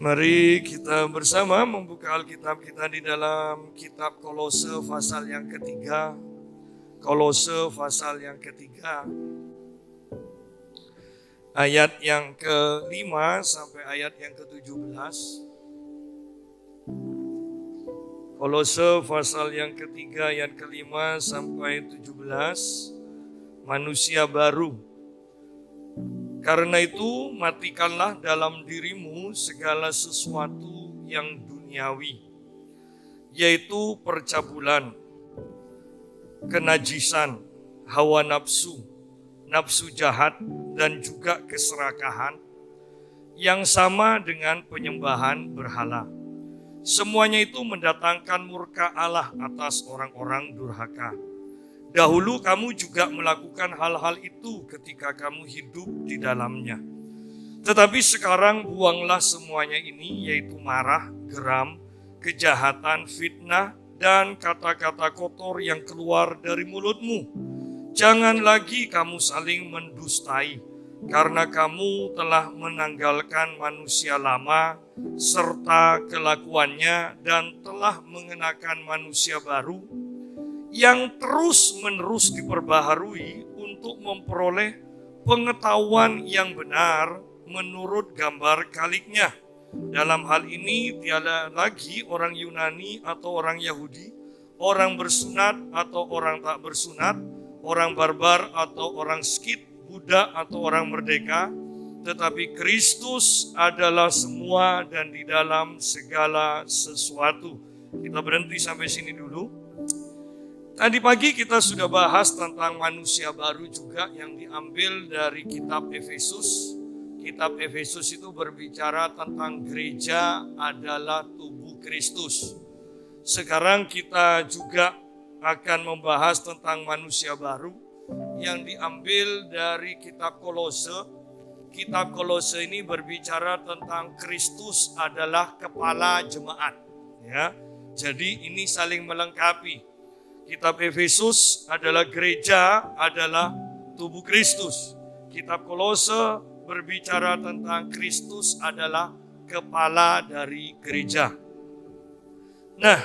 Mari kita bersama membuka Alkitab kita di dalam kitab Kolose pasal yang ketiga. Kolose pasal yang ketiga. Ayat yang ke-5 sampai ayat yang ke-17. Kolose pasal yang ketiga ayat ke-5 sampai 17. Manusia baru. Karena itu matikanlah dalam dirimu segala sesuatu yang duniawi, yaitu percabulan, kenajisan, hawa nafsu, nafsu jahat, dan juga keserakahan, yang sama dengan penyembahan berhala. Semuanya itu mendatangkan murka Allah atas orang-orang durhaka. Dahulu kamu juga melakukan hal-hal itu ketika kamu hidup di dalamnya. Tetapi sekarang buanglah semuanya ini, yaitu marah, geram, kejahatan, fitnah, dan kata-kata kotor yang keluar dari mulutmu. Jangan lagi kamu saling mendustai, karena kamu telah menanggalkan manusia lama serta kelakuannya dan telah mengenakan manusia baru yang terus-menerus diperbaharui untuk memperoleh pengetahuan yang benar menurut gambar kaliknya. Dalam hal ini tiada lagi orang Yunani atau orang Yahudi, orang bersunat atau orang tak bersunat, orang barbar atau orang Skit, budak atau orang merdeka, tetapi Kristus adalah semua dan di dalam segala sesuatu. Kita berhenti sampai sini dulu. Tadi pagi kita sudah bahas tentang manusia baru juga yang diambil dari kitab Efesus. Kitab Efesus itu berbicara tentang gereja adalah tubuh Kristus. Sekarang kita juga akan membahas tentang manusia baru yang diambil dari kitab Kolose. Kitab Kolose ini berbicara tentang Kristus adalah kepala jemaat. Ya, jadi ini saling melengkapi. Kitab Efesus adalah gereja, adalah tubuh Kristus. Kitab Kolose berbicara tentang Kristus adalah kepala dari gereja. Nah,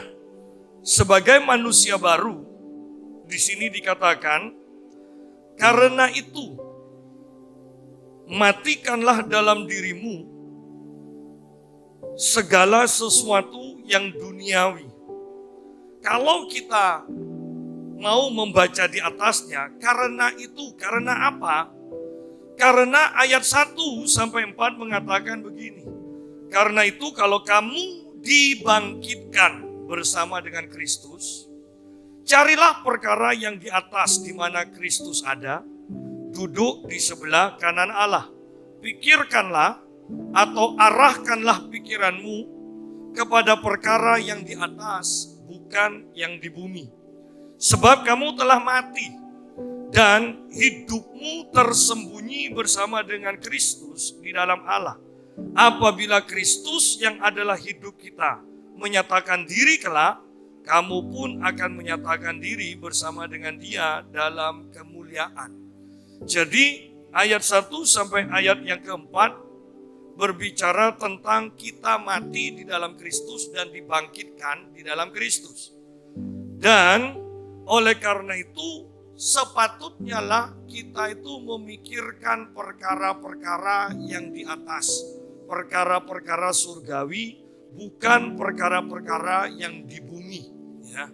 sebagai manusia baru, di sini dikatakan, karena itu, matikanlah dalam dirimu segala sesuatu yang duniawi. Kalau kita mau membaca di atasnya, karena itu, karena apa? Karena ayat 1 sampai 4 mengatakan begini. Karena itu kalau kamu dibangkitkan bersama dengan Kristus, carilah perkara yang di atas di mana Kristus ada, duduk di sebelah kanan Allah. Pikirkanlah atau arahkanlah pikiranmu kepada perkara yang di atas, bukan yang di bumi. Sebab kamu telah mati dan hidupmu tersembunyi bersama dengan Kristus di dalam Allah. Apabila Kristus yang adalah hidup kita menyatakan diri kelak, kamu pun akan menyatakan diri bersama dengan Dia dalam kemuliaan. Jadi ayat 1 sampai ayat yang keempat berbicara tentang kita mati di dalam Kristus dan dibangkitkan di dalam Kristus. Dan oleh karena itu sepatutnya lah kita itu memikirkan perkara-perkara yang di atas, perkara-perkara surgawi, bukan perkara-perkara yang di bumi. Ya.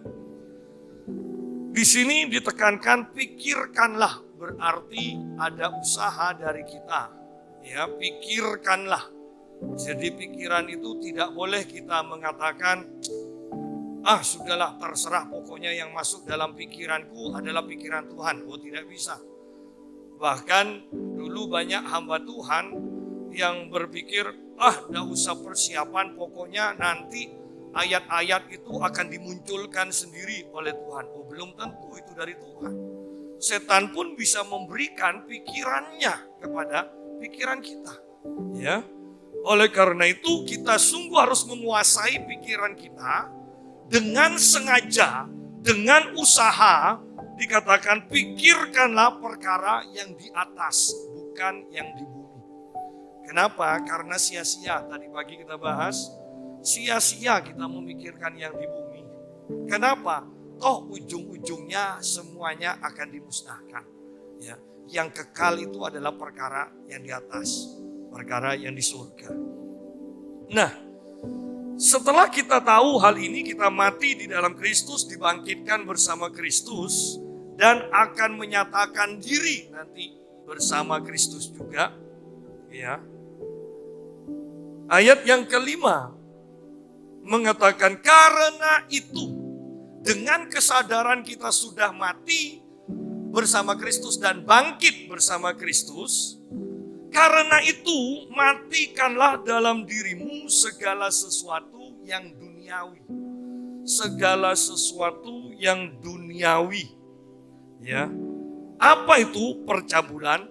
Di sini ditekankan pikirkanlah, berarti ada usaha dari kita. Ya, pikirkanlah. Jadi pikiran itu tidak boleh kita mengatakan, sudahlah terserah, pokoknya yang masuk dalam pikiranku adalah pikiran Tuhan. Oh, tidak bisa. Bahkan dulu banyak hamba Tuhan yang berpikir, tidak usah persiapan, pokoknya nanti ayat-ayat itu akan dimunculkan sendiri oleh Tuhan. Oh, belum tentu itu dari Tuhan. Setan pun bisa memberikan pikirannya kepada pikiran kita. Ya. Oleh karena itu kita sungguh harus menguasai pikiran kita dengan sengaja, dengan usaha. Dikatakan pikirkanlah perkara yang di atas, bukan yang di bumi. Kenapa? Karena sia-sia. Tadi pagi kita bahas, sia-sia kita memikirkan yang di bumi. Kenapa? Toh ujung-ujungnya semuanya akan dimusnahkan. Ya, yang kekal itu adalah perkara yang di atas, perkara yang di surga. Nah, setelah kita tahu hal ini, kita mati di dalam Kristus, dibangkitkan bersama Kristus, dan akan menyatakan diri nanti bersama Kristus juga. Ya. Ayat yang kelima mengatakan, karena itu dengan kesadaran kita sudah mati bersama Kristus dan bangkit bersama Kristus, karena itu matikanlah dalam dirimu segala sesuatu yang duniawi. Segala sesuatu yang duniawi. Ya. Apa itu? Percabulan,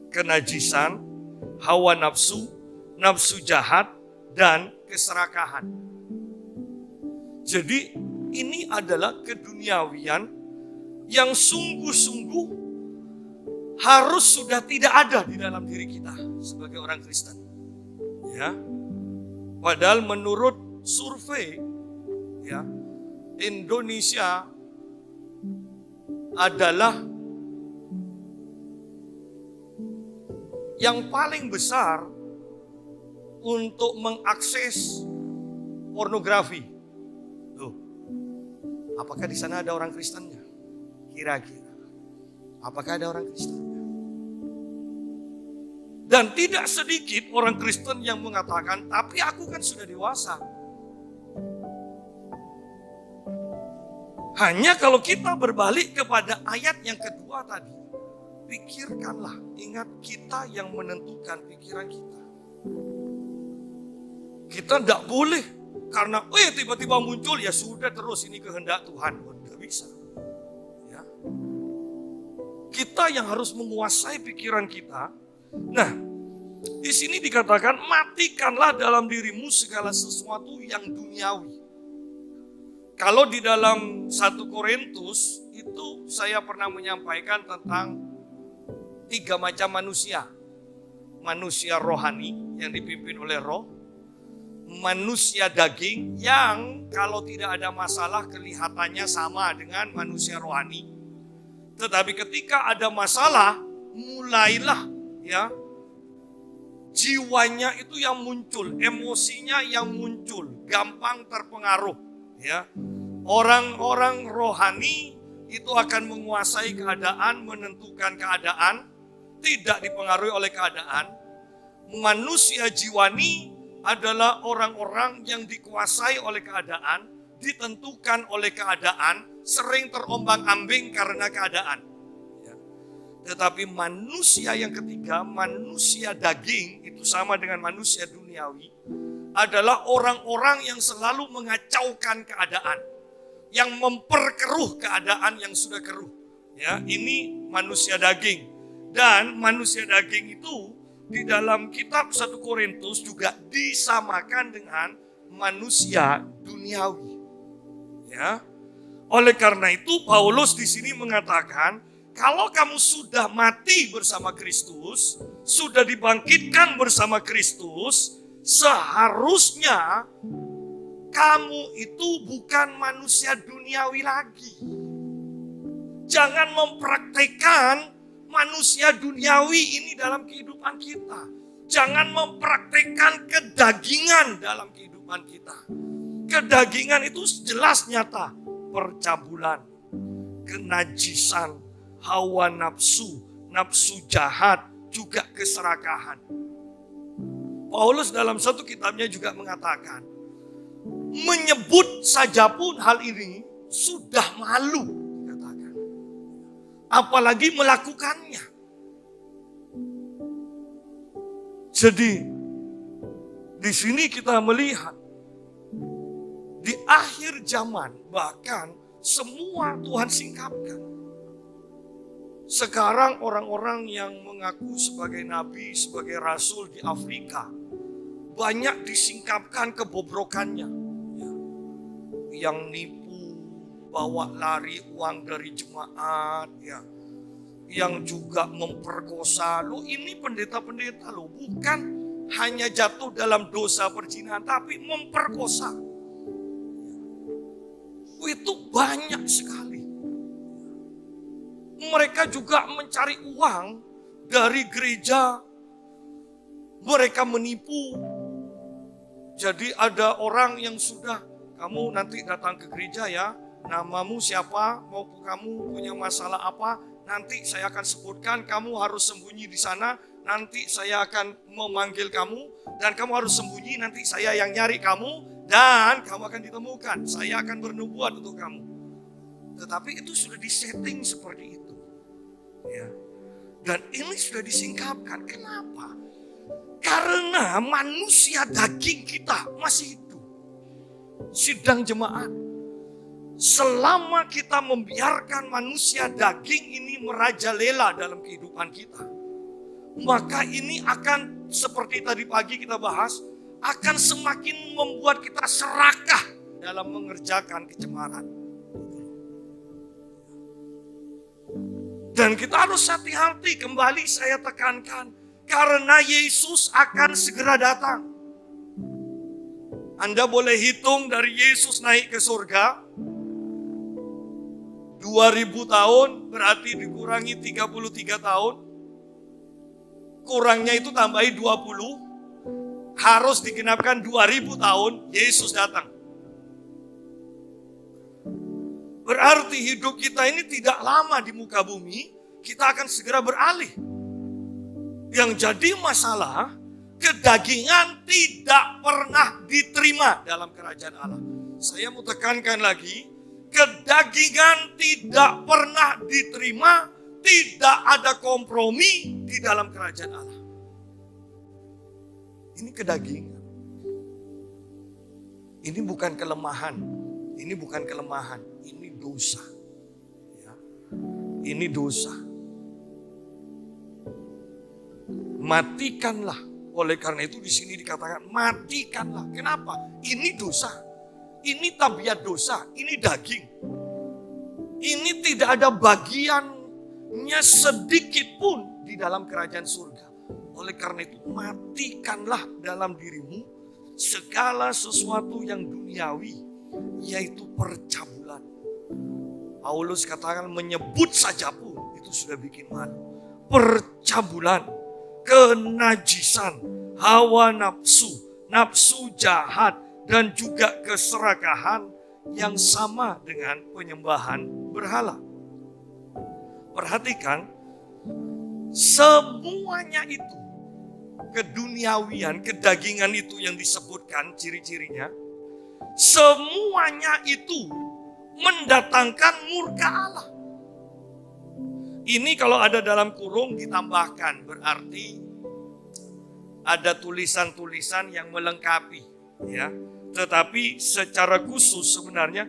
kenajisan, hawa nafsu, nafsu jahat, dan keserakahan. Jadi ini adalah keduniawian yang sungguh-sungguh harus sudah tidak ada di dalam diri kita sebagai orang Kristen. Ya. Padahal menurut survei, ya, Indonesia adalah yang paling besar untuk mengakses pornografi. Loh, apakah di sana ada orang Kristennya? Kira-kira, apakah ada orang Kristennya? Dan tidak sedikit orang Kristen yang mengatakan, tapi aku kan sudah dewasa. Hanya kalau kita berbalik kepada ayat yang kedua tadi, pikirkanlah, ingat kita yang menentukan pikiran kita. Kita tidak boleh karena tiba-tiba muncul, ya sudah terus ini kehendak Tuhan. Tidak bisa. Ya. Kita yang harus menguasai pikiran kita. Nah, di sini dikatakan matikanlah dalam dirimu segala sesuatu yang duniawi. Kalau di dalam 1 Korintus itu saya pernah menyampaikan tentang 3 macam manusia. Manusia rohani yang dipimpin oleh roh. Manusia daging yang kalau tidak ada masalah kelihatannya sama dengan manusia rohani. Tetapi ketika ada masalah, mulailah ya jiwanya itu yang muncul, emosinya yang muncul, gampang terpengaruh. Ya, orang-orang rohani itu akan menguasai keadaan, menentukan keadaan, tidak dipengaruhi oleh keadaan. Manusia jiwani adalah orang-orang yang dikuasai oleh keadaan, ditentukan oleh keadaan, sering terombang-ambing karena keadaan. Ya. Tetapi manusia yang ketiga, manusia daging, itu sama dengan manusia duniawi, adalah orang-orang yang selalu mengacaukan keadaan, yang memperkeruh keadaan yang sudah keruh. Ya, ini manusia daging. Dan manusia daging itu di dalam kitab 1 Korintus juga disamakan dengan manusia duniawi. Ya. Oleh karena itu Paulus di sini mengatakan, kalau kamu sudah mati bersama Kristus, sudah dibangkitkan bersama Kristus, seharusnya kamu itu bukan manusia duniawi lagi. Jangan mempraktekkan manusia duniawi ini dalam kehidupan kita. Jangan mempraktekkan kedagingan dalam kehidupan kita. Kedagingan itu jelas nyata. Percabulan, kenajisan, hawa nafsu, nafsu jahat, juga keserakahan. Paulus dalam satu kitabnya juga mengatakan, menyebut saja pun hal ini sudah malu, dikatakan. Apalagi melakukannya. Jadi di sini kita melihat di akhir zaman bahkan semua Tuhan singkapkan. Sekarang orang-orang yang mengaku sebagai nabi, sebagai rasul di Afrika banyak disingkapkan kebobrokannya. Ya. Yang nipu, bawa lari uang dari jemaat, ya. yang juga memperkosa. Loh, ini pendeta-pendeta loh, bukan hanya jatuh dalam dosa perzinahan, tapi memperkosa. Itu banyak sekali. Mereka juga mencari uang dari gereja. Mereka menipu. Jadi ada orang yang sudah, kamu nanti datang ke gereja ya, namamu siapa, maupun kamu punya masalah apa, nanti saya akan sebutkan, kamu harus sembunyi di sana, nanti saya akan memanggil kamu, dan kamu harus sembunyi, nanti saya yang nyari kamu, dan kamu akan ditemukan, saya akan bernubuat untuk kamu. Tetapi itu sudah disetting seperti itu. Ya. Dan ini sudah disingkapkan. Kenapa? Karena manusia daging kita masih hidup. Sidang jemaat, selama kita membiarkan manusia daging ini merajalela dalam kehidupan kita, maka ini akan seperti tadi pagi kita bahas, akan semakin membuat kita serakah dalam mengerjakan kecemaran. Dan kita harus hati-hati, kembali saya tekankan, karena Yesus akan segera datang. Anda boleh hitung dari Yesus naik ke surga, 2000 tahun berarti dikurangi 33 tahun. Kurangnya itu tambahi 20, harus digenapkan 2000 tahun Yesus datang. Berarti hidup kita ini tidak lama di muka bumi, kita akan segera beralih. Yang jadi masalah, kedagingan tidak pernah diterima dalam kerajaan Allah. Saya mau tekankan lagi, kedagingan tidak pernah diterima, tidak ada kompromi di dalam kerajaan Allah. Ini kedagingan. Ini bukan kelemahan. Ini bukan kelemahan, ini dosa. Ya. Ini dosa. Matikanlah. Oleh karena itu di sini dikatakan matikanlah. Kenapa? Ini dosa. Ini tabiat dosa. Ini daging. Ini tidak ada bagiannya sedikit pun di dalam kerajaan surga. Oleh karena itu matikanlah dalam dirimu segala sesuatu yang duniawi, yaitu percabulan. Paulus katakan menyebut saja pun itu sudah bikin malu. Percabulan, kenajisan, hawa nafsu, nafsu jahat, dan juga keserakahan yang sama dengan penyembahan berhala. Perhatikan, semuanya itu, keduniawian, kedagingan itu yang disebutkan ciri-cirinya, semuanya itu mendatangkan murka Allah. Ini kalau ada dalam kurung ditambahkan, berarti ada tulisan-tulisan yang melengkapi, ya. Tetapi secara khusus sebenarnya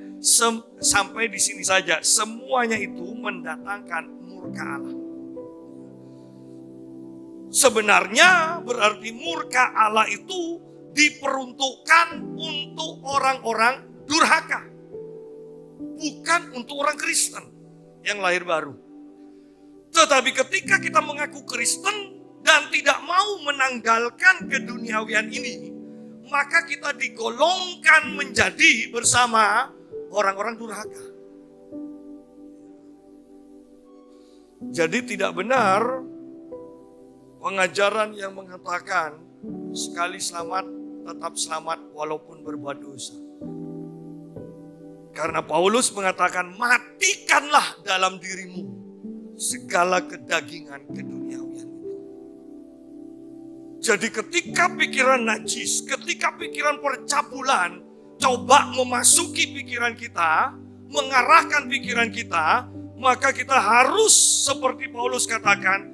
sampai di sini saja, semuanya itu mendatangkan murka Allah. Sebenarnya berarti murka Allah itu diperuntukkan untuk orang-orang durhaka, bukan untuk orang Kristen yang lahir baru. Tetapi ketika kita mengaku Kristen dan tidak mau menanggalkan keduniawian ini, maka kita digolongkan menjadi bersama orang-orang durhaka. Jadi tidak benar pengajaran yang mengatakan sekali selamat tetap selamat walaupun berbuat dosa. Karena Paulus mengatakan matikanlah dalam dirimu segala kedagingan keduniawian itu. Jadi ketika pikiran najis, ketika pikiran percabulan coba memasuki pikiran kita, mengarahkan pikiran kita, maka kita harus seperti Paulus katakan,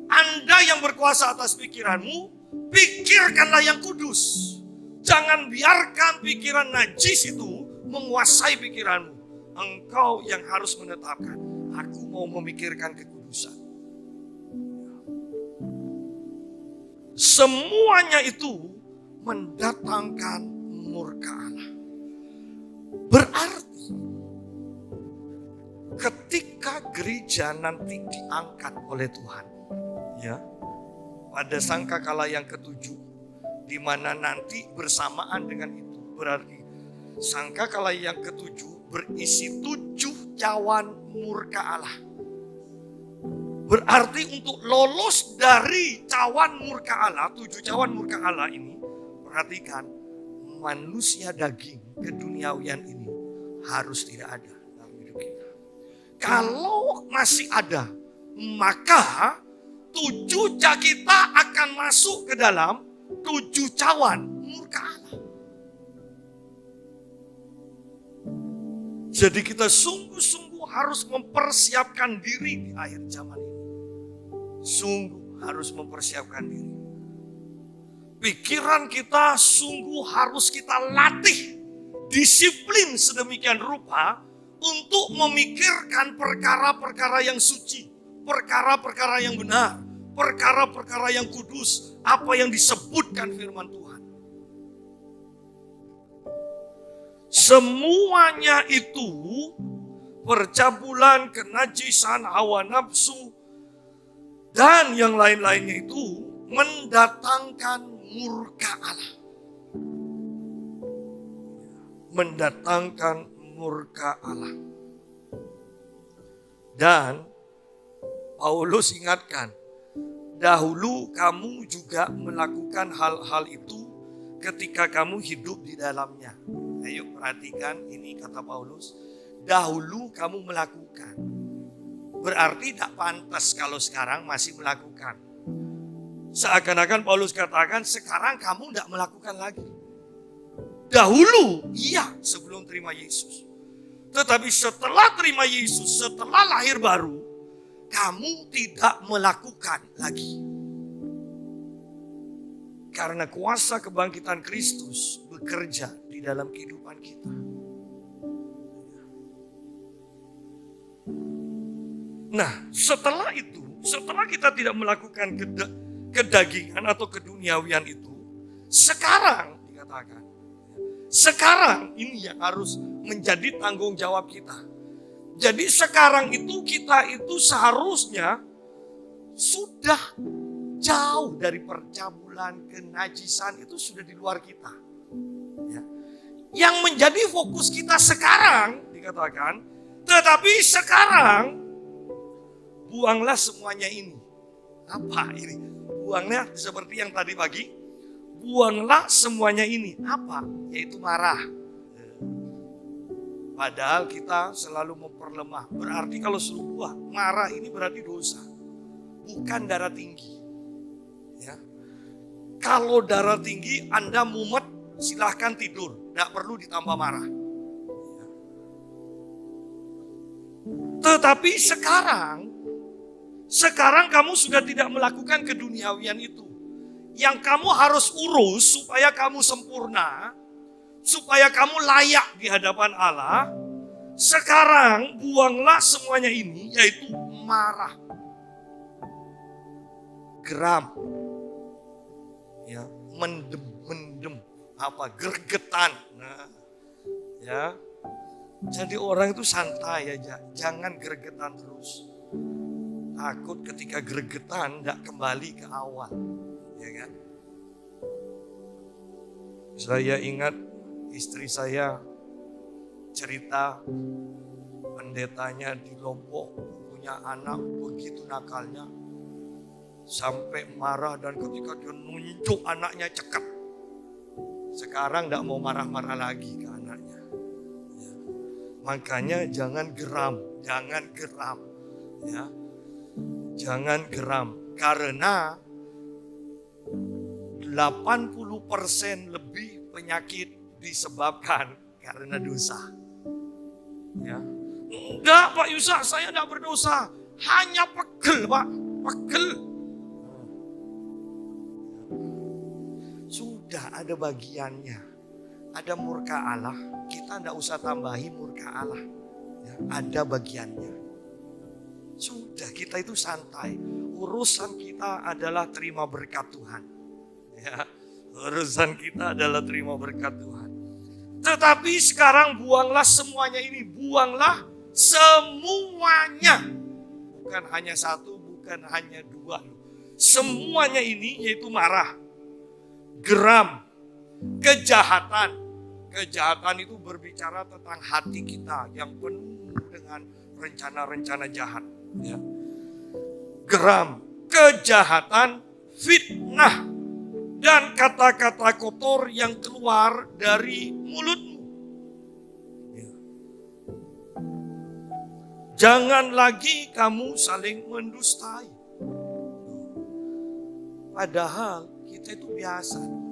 Anda yang berkuasa atas pikiranmu, pikirkanlah yang kudus. Jangan biarkan pikiran najis itu menguasai pikiranmu. Engkau yang harus menetapkan, aku mau memikirkan kekudusan. Semuanya itu mendatangkan murka Allah. Berarti ketika gereja nanti diangkat oleh Tuhan. Ya, pada sangkakala yang ketujuh, di mana nanti bersamaan dengan itu berarti sangkakala yang ketujuh berisi 7 cawan murka Allah. Berarti untuk lolos dari cawan murka Allah, 7 cawan murka Allah ini, perhatikan, manusia daging keduniawian ini harus tidak ada dalam hidup kita. Kalau masih ada, maka 7 kita akan masuk ke dalam 7 cawan murka Allah. Jadi kita sungguh-sungguh harus mempersiapkan diri di akhir zaman ini. Sungguh harus mempersiapkan diri. Pikiran kita sungguh harus kita latih. Disiplin sedemikian rupa untuk memikirkan perkara-perkara yang suci. Perkara-perkara yang benar. Perkara-perkara yang kudus. Apa yang disebutkan firman Tuhan. Semuanya itu, percabulan, kenajisan, hawa nafsu, dan yang lain-lainnya itu mendatangkan murka Allah. Mendatangkan murka Allah. Dan Paulus ingatkan, dahulu kamu juga melakukan hal-hal itu ketika kamu hidup di dalamnya. Ayo perhatikan ini kata Paulus, dahulu kamu melakukan. Berarti tidak pantas kalau sekarang masih melakukan. Seakan-akan Paulus katakan sekarang kamu tidak melakukan lagi. Dahulu iya sebelum terima Yesus. Tetapi setelah terima Yesus, setelah lahir baru, kamu tidak melakukan lagi. Karena kuasa kebangkitan Kristus bekerja di dalam kehidupan kita. Nah, setelah itu, setelah kita tidak melakukan kedagingan atau keduniawian itu, sekarang dikatakan, sekarang ini yang harus menjadi tanggung jawab kita. Jadi sekarang itu kita itu seharusnya sudah jauh dari percabulan, kenajisan itu sudah di luar kita. Ya. Yang menjadi fokus kita sekarang dikatakan, tetapi sekarang buanglah semuanya ini. Apa ini? Buangnya seperti yang tadi pagi. Buanglah semuanya ini. Apa? Yaitu marah. Padahal kita selalu memperlemah. Berarti kalau suruh buah, marah ini berarti dosa. Bukan darah tinggi. Ya. Kalau darah tinggi Anda mumet, silahkan tidur. Tidak perlu ditambah marah. Ya. Tetapi sekarang kamu sudah tidak melakukan keduniawian itu. Yang kamu harus urus supaya kamu sempurna, supaya kamu layak di hadapan Allah. Sekarang buanglah semuanya ini, yaitu marah, geram, ya, mendem, gergetan. Nah, ya. Jadi orang itu santai aja, jangan gergetan terus. Takut ketika gregetan tidak kembali ke awal, ya kan? Saya ingat istri saya cerita pendetanya di Lombok punya anak begitu nakalnya sampai marah dan ketika dia nunjuk anaknya cekap. Sekarang tidak mau marah-marah lagi ke anaknya. Ya. Makanya jangan geram, ya. Jangan geram, karena 80% lebih penyakit disebabkan karena dosa. Ya. Enggak Pak Yusa, saya enggak berdosa. Hanya pegel Pak, pegel. Sudah ada bagiannya. Ada murka Allah, kita enggak usah tambahi murka Allah. Ya, ada bagiannya. Sudah, kita itu santai. Urusan kita adalah terima berkat Tuhan. Ya, urusan kita adalah terima berkat Tuhan. Tetapi sekarang buanglah semuanya ini. Buanglah semuanya. bukan hanya satu, bukan hanya dua. Semuanya ini yaitu marah, geram, kejahatan. Kejahatan itu berbicara tentang hati kita yang penuh dengan rencana-rencana jahat. Ya. Geram, kejahatan, fitnah, dan kata-kata kotor yang keluar dari mulutmu. Ya. Jangan lagi kamu saling mendustai. Padahal kita itu biasa.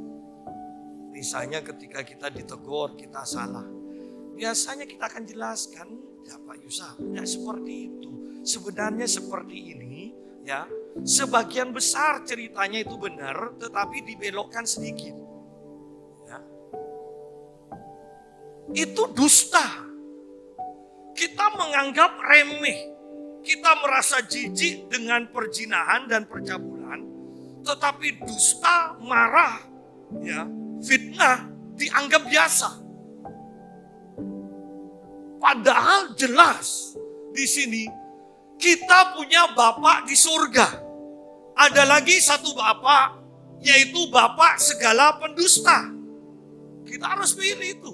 Misalnya ketika kita ditegur, kita salah. Biasanya kita akan jelaskan, ya Pak Yusa, tidak seperti itu. Sebenarnya seperti ini, ya. Sebagian besar ceritanya itu benar, tetapi dibelokkan sedikit. Ya. Itu dusta. Kita menganggap remeh. Kita merasa jijik dengan perzinahan dan percabulan, tetapi dusta, marah, ya, fitnah dianggap biasa. Padahal jelas di sini kita punya Bapa di surga. Ada lagi satu Bapa, yaitu Bapa segala pendusta. Kita harus pilih itu.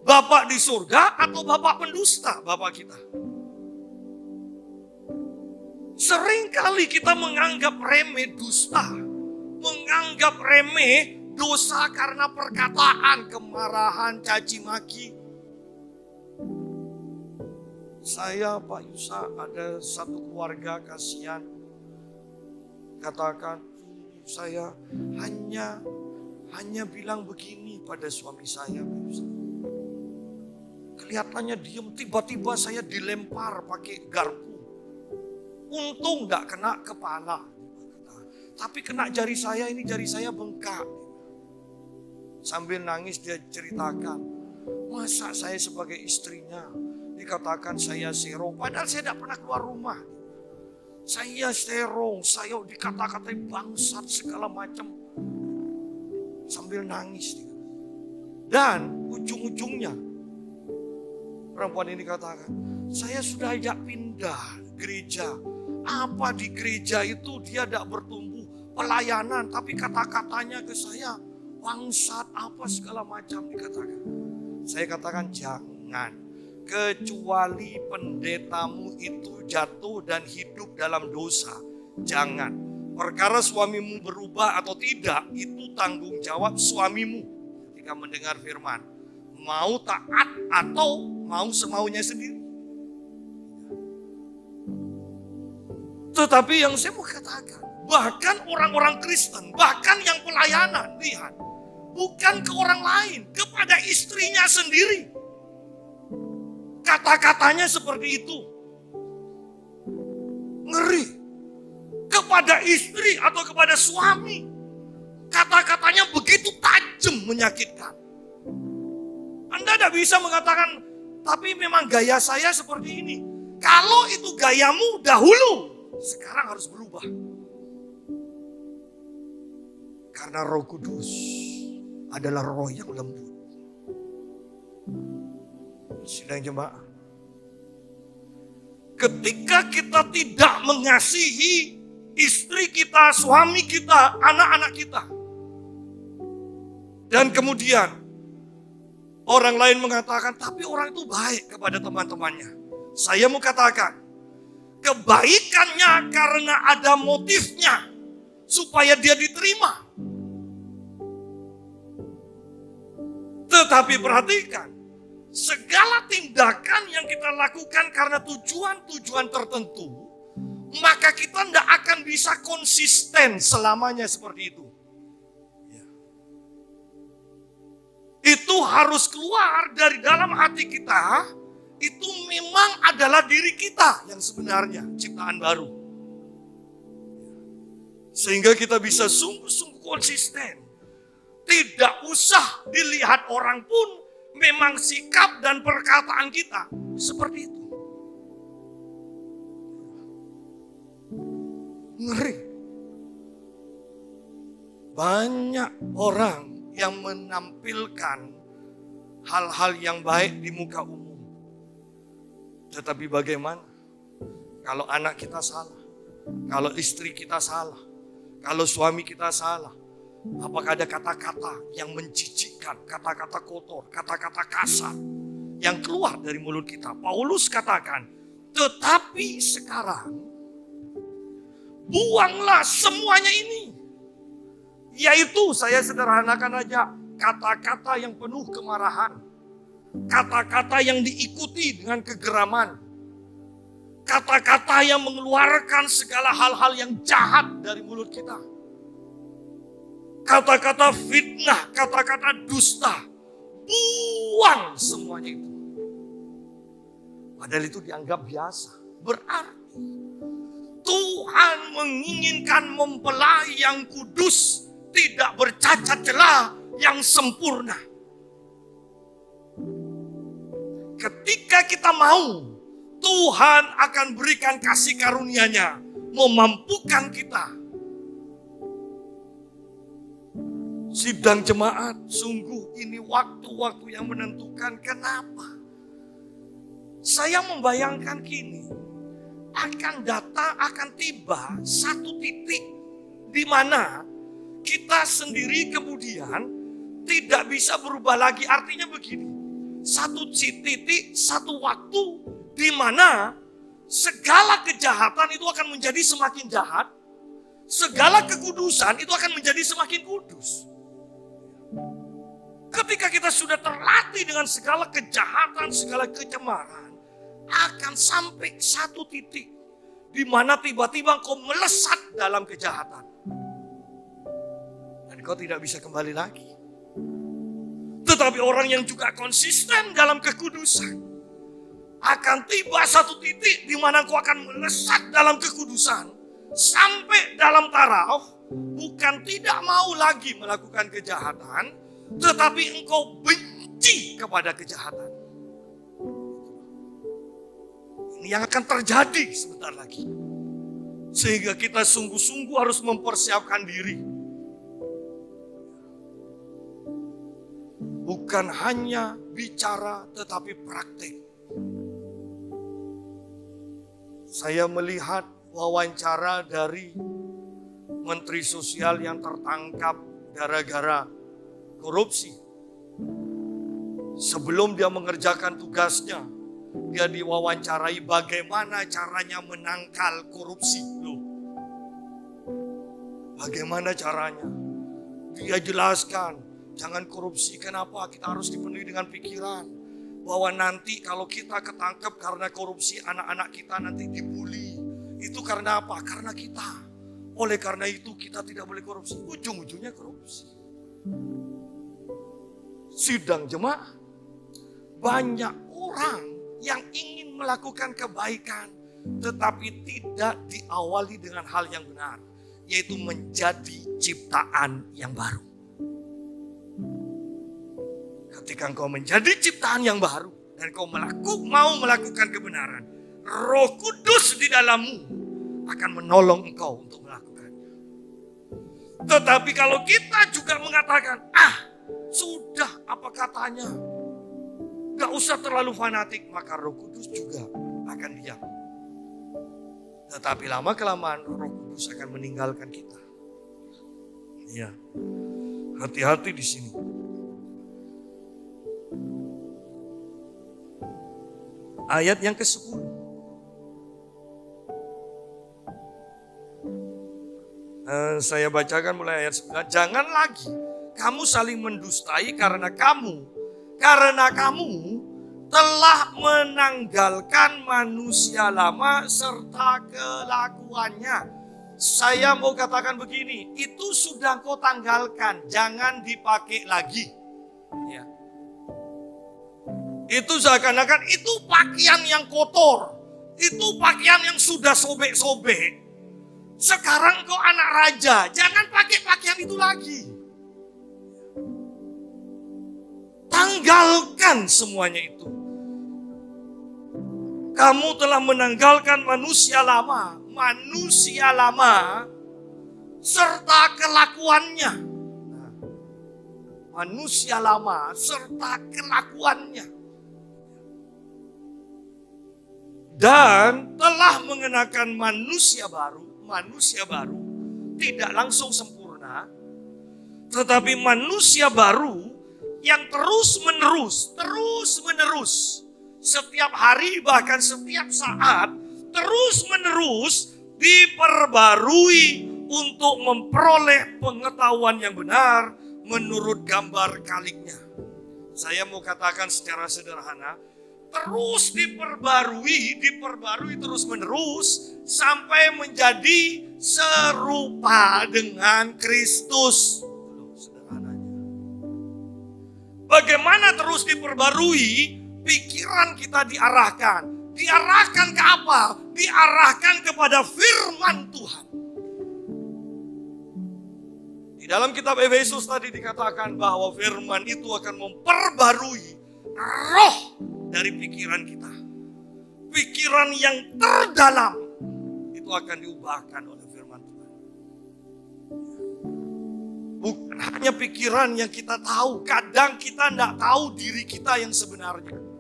Bapa di surga atau Bapa pendusta, Bapa kita. Seringkali kita menganggap remeh dusta. Menganggap remeh dosa karena perkataan, kemarahan, caci maki. Saya Pak Yusa ada satu keluarga kasihan. Katakan, saya hanya bilang begini pada suami saya Pak Yusa. Kelihatannya diam, tiba-tiba saya dilempar pakai garpu. Untung gak kena kepala. Tapi kena jari saya, ini jari saya bengkak. Sambil nangis dia ceritakan, masa saya sebagai istrinya dikatakan saya serong, padahal saya tidak pernah keluar rumah. Saya serong, saya dikata-katain bangsat segala macam. Sambil nangis. Dan ujung-ujungnya perempuan ini katakan, saya sudah ajak pindah gereja. Apa di gereja itu dia tidak bertumbuh pelayanan, tapi kata-katanya ke saya bangsat apa segala macam dikatakan. Saya katakan jangan, kecuali pendetamu itu jatuh dan hidup dalam dosa. Jangan. Perkara suamimu berubah atau tidak, itu tanggung jawab suamimu ketika mendengar firman. Mau taat atau mau semaunya sendiri. Tetapi yang saya mau katakan, bahkan orang-orang Kristen, bahkan yang pelayanan, lihat, bukan ke orang lain, kepada istrinya sendiri. Kata-katanya seperti itu. Ngeri. Kepada istri atau kepada suami, kata-katanya begitu tajam, menyakitkan. Anda tidak bisa mengatakan, tapi memang gaya saya seperti ini. Kalau itu gayamu dahulu, sekarang harus berubah. Karena Roh Kudus adalah roh yang lembut. Sidang jemaah. Ketika kita tidak mengasihi istri kita, suami kita, anak-anak kita. Dan kemudian orang lain mengatakan, tapi orang itu baik kepada teman-temannya. Saya mau katakan, kebaikannya karena ada motifnya supaya dia diterima. Tetapi perhatikan, segala tindakan yang kita lakukan karena tujuan-tujuan tertentu, maka kita tidak akan bisa konsisten selamanya seperti itu. Itu harus keluar dari dalam hati kita. Itu memang adalah diri kita yang sebenarnya, ciptaan baru. Sehingga kita bisa sungguh-sungguh konsisten. Tidak usah dilihat orang pun, memang sikap dan perkataan kita seperti itu. Ngeri. Banyak orang yang menampilkan hal-hal yang baik di muka umum. Tetapi bagaimana Kalau anak kita salah, kalau istri kita salah, kalau suami kita salah, apakah ada kata-kata yang menjijikkan, kata-kata kotor, kata-kata kasar yang keluar dari mulut kita? Paulus katakan, tetapi sekarang buanglah semuanya ini. Yaitu, saya sederhanakan aja, kata-kata yang penuh kemarahan, kata-kata yang diikuti dengan kegeraman, kata-kata yang mengeluarkan segala hal-hal yang jahat dari mulut kita. Kata-kata fitnah, kata-kata dusta. Buang semuanya itu. Padahal itu dianggap biasa. Berarti Tuhan menginginkan mempelai yang kudus, tidak bercacat celah, yang sempurna. Ketika kita mau, Tuhan akan berikan kasih karunia-Nya, memampukan kita. Sidang jemaat, sungguh ini waktu-waktu yang menentukan. Kenapa? Saya membayangkan gini, akan tiba satu titik di mana kita sendiri kemudian tidak bisa berubah lagi. Artinya begini, satu titik, satu waktu di mana segala kejahatan itu akan menjadi semakin jahat, segala kekudusan itu akan menjadi semakin kudus. Ketika kita sudah terlatih dengan segala kejahatan, segala kecemaran, akan sampai satu titik di mana tiba-tiba kau melesat dalam kejahatan. Dan kau tidak bisa kembali lagi. Tetapi orang yang juga konsisten dalam kekudusan, akan tiba satu titik di mana kau akan melesat dalam kekudusan. Sampai dalam taraf, bukan tidak mau lagi melakukan kejahatan, tetapi engkau benci kepada kejahatan. Ini yang akan terjadi sebentar lagi. Sehingga kita sungguh-sungguh harus mempersiapkan diri. Bukan hanya bicara tetapi praktik. Saya melihat wawancara dari Menteri Sosial yang tertangkap gara-gara korupsi. Sebelum dia mengerjakan tugasnya, dia diwawancarai bagaimana caranya menangkal korupsi. Loh, bagaimana caranya? Dia jelaskan, jangan korupsi. Kenapa? Kita harus dipenuhi dengan pikiran bahwa nanti kalau kita ketangkep karena korupsi, anak-anak kita nanti dibully. Itu karena apa? Karena kita. Oleh karena itu kita tidak boleh korupsi. Ujung-ujungnya korupsi. Sidang jemaat, banyak orang yang ingin melakukan kebaikan tetapi tidak diawali dengan hal yang benar, yaitu menjadi ciptaan yang baru. Ketika engkau menjadi ciptaan yang baru dan kau mau melakukan kebenaran, Roh Kudus di dalammu akan menolong engkau untuk melakukannya. Tetapi kalau kita juga mengatakan, sudah apa katanya, gak usah terlalu fanatik, maka Roh Kudus juga akan diam. Tetapi lama-kelamaan Roh Kudus akan meninggalkan kita. Ya, hati-hati di sini. Ayat yang ke-10. Saya bacakan mulai ayat 9. Jangan lagi kamu saling mendustai karena kamu telah menanggalkan manusia lama serta kelakuannya. Saya mau katakan begini, itu sudah kau tanggalkan, jangan dipakai lagi. Ya. Itu seakan-akan itu pakaian yang kotor, itu pakaian yang sudah sobek-sobek. Sekarang kau anak raja, jangan pakai pakaian itu lagi. Tanggalkan semuanya itu. Kamu telah menanggalkan manusia lama serta kelakuannya. Manusia lama serta kelakuannya. Dan telah mengenakan manusia baru tidak langsung sempurna, tetapi manusia baru yang terus menerus, setiap hari bahkan setiap saat, terus menerus diperbarui untuk memperoleh pengetahuan yang benar menurut gambar kaliknya. Saya mau katakan secara sederhana, terus diperbarui terus menerus sampai menjadi serupa dengan Kristus. Sederhananya. Bagaimana terus diperbarui? Pikiran kita diarahkan. Diarahkan ke apa? Diarahkan kepada firman Tuhan. Di dalam kitab Efesus tadi dikatakan bahwa firman itu akan memperbarui roh dari pikiran kita. Pikiran yang terdalam itu akan diubahkan oleh firman Tuhan. Bukan hanya pikiran yang kita tahu. Kadang kita tidak tahu diri kita yang sebenarnya.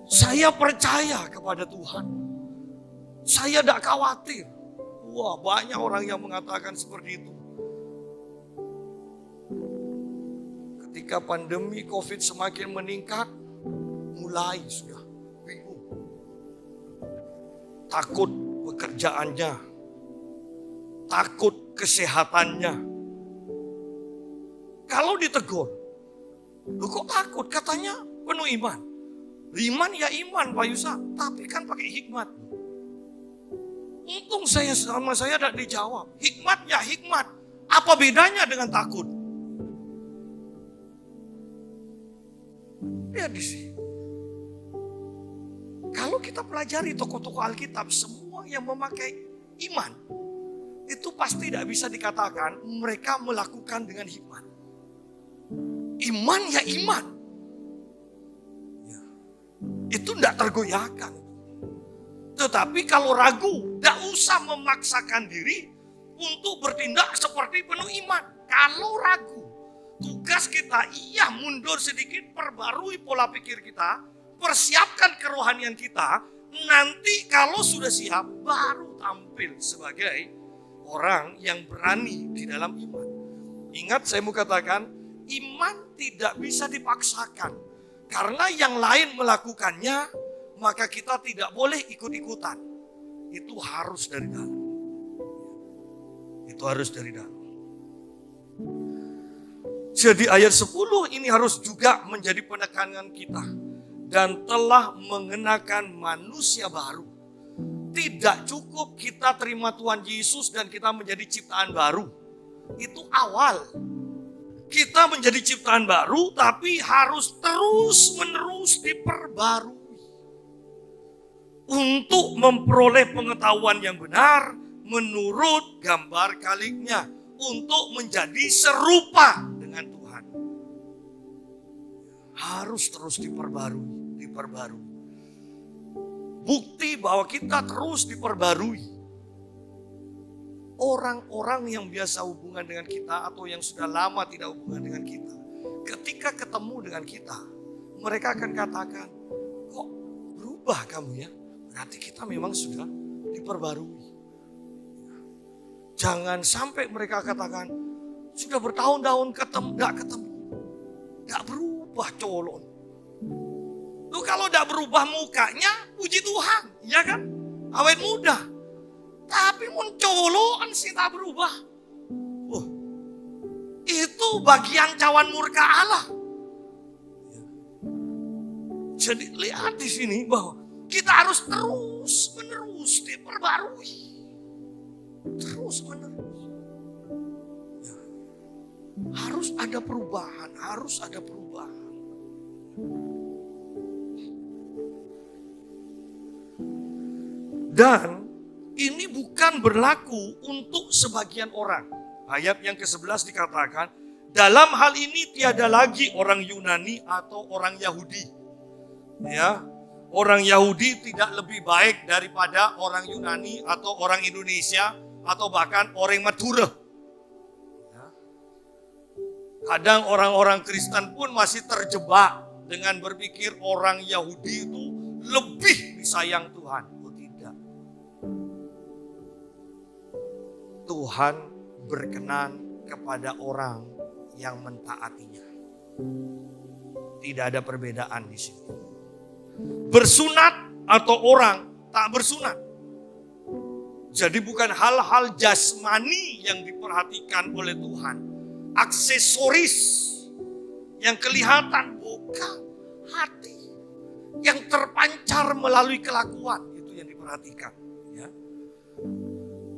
Saya percaya kepada Tuhan. Saya tidak khawatir. Wah, banyak orang yang mengatakan seperti itu. Ketika pandemi COVID semakin meningkat, mulai sudah bingung. Takut pekerjaannya, takut kesehatannya. Kalau ditegur, lu kok takut? Katanya penuh iman. Iman ya iman Pak Yusa, tapi kan pakai hikmat. Untung saya tidak dijawab. Hikmat ya hikmat. Apa bedanya dengan takut? Lihat di sini. Kalau kita pelajari tokoh-tokoh Alkitab, semua yang memakai iman, itu pasti tidak bisa dikatakan mereka melakukan dengan hikmat. Iman ya iman. Itu tidak tergoyahkan. Tetapi kalau ragu, tidak usah memaksakan diri untuk bertindak seperti penuh iman. Kalau ragu, tugas kita mundur sedikit, perbarui pola pikir kita, persiapkan kerohanian kita. Nanti kalau sudah siap, baru tampil sebagai orang yang berani di dalam iman. Ingat saya mau katakan, iman tidak bisa dipaksakan. Karena yang lain melakukannya, maka kita tidak boleh ikut-ikutan. Itu harus dari dalam. Itu harus dari dalam. Jadi ayat 10 ini harus juga menjadi penekanan kita. Dan telah mengenakan manusia baru. Tidak cukup kita terima Tuhan Yesus dan kita menjadi ciptaan baru. Itu awal. Kita menjadi ciptaan baru tapi harus terus-menerus diperbarui. Untuk memperoleh pengetahuan yang benar menurut gambar kaliknya. Untuk menjadi serupa dengan Tuhan. Harus terus diperbarui. Bukti bahwa kita terus diperbarui. Orang-orang yang biasa hubungan dengan kita atau yang sudah lama tidak hubungan dengan kita. Ketika ketemu dengan kita, mereka akan katakan, kok berubah kamu ya? Berarti kita memang sudah diperbarui. Jangan sampai mereka katakan, sudah bertahun-tahun tidak ketemu. Tidak berubah colon. Lu kalau tidak berubah mukanya, puji Tuhan. Ya kan? Awet muda. Tapi mencoloan sih tak berubah. Itu bagian cawan murka Allah. Jadi lihat di sini bahwa kita harus terus-menerus diperbarui. Terus-menerus. Ya. Harus ada perubahan. Dan ini bukan berlaku untuk sebagian orang. Ayat yang ke-11 dikatakan, dalam hal ini tiada lagi orang Yunani atau orang Yahudi. Ya. Orang Yahudi tidak lebih baik daripada orang Yunani atau orang Indonesia atau bahkan orang Madura. Kadang orang-orang Kristen pun masih terjebak dengan berpikir orang Yahudi itu lebih disayang Tuhan. Oh tidak. Tuhan berkenan kepada orang yang mentaatinya. Tidak ada perbedaan di sini. Bersunat atau orang tak bersunat. Jadi bukan hal-hal jasmani yang diperhatikan oleh Tuhan. Aksesoris yang kelihatan, bukan hati yang terpancar melalui kelakuan, itu yang diperhatikan. Ya.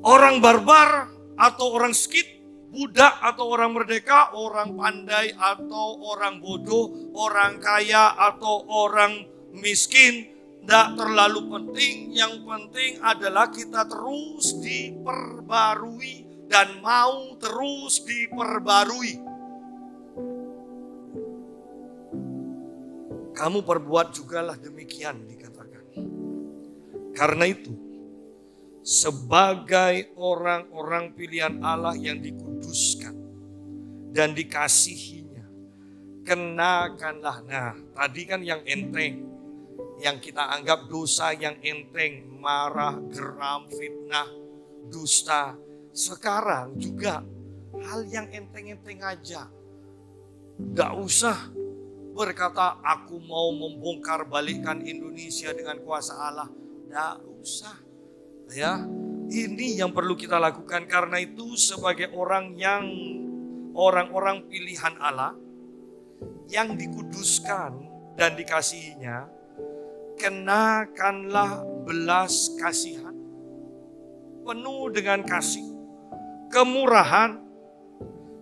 Orang barbar atau orang skit, budak atau orang merdeka, orang pandai atau orang bodoh, orang kaya atau orang miskin, tidak terlalu penting. Yang penting adalah kita terus diperbarui dan mau terus diperbarui. Kamu perbuat jugalah demikian, dikatakan. Karena itu, sebagai orang-orang pilihan Allah yang dikuduskan dan dikasihinya, kenakanlah. Nah, tadi kan yang enteng, yang kita anggap dosa yang enteng, marah, geram, fitnah, dusta. Sekarang juga hal yang enteng-enteng aja. Gak usah berkata aku mau membongkar balikkan Indonesia dengan kuasa Allah. Gak usah. Ya, ini yang perlu kita lakukan. Karena itu sebagai orang-orang pilihan Allah yang dikuduskan dan dikasihinya, kenakanlah belas kasihan, penuh dengan kasih, kemurahan,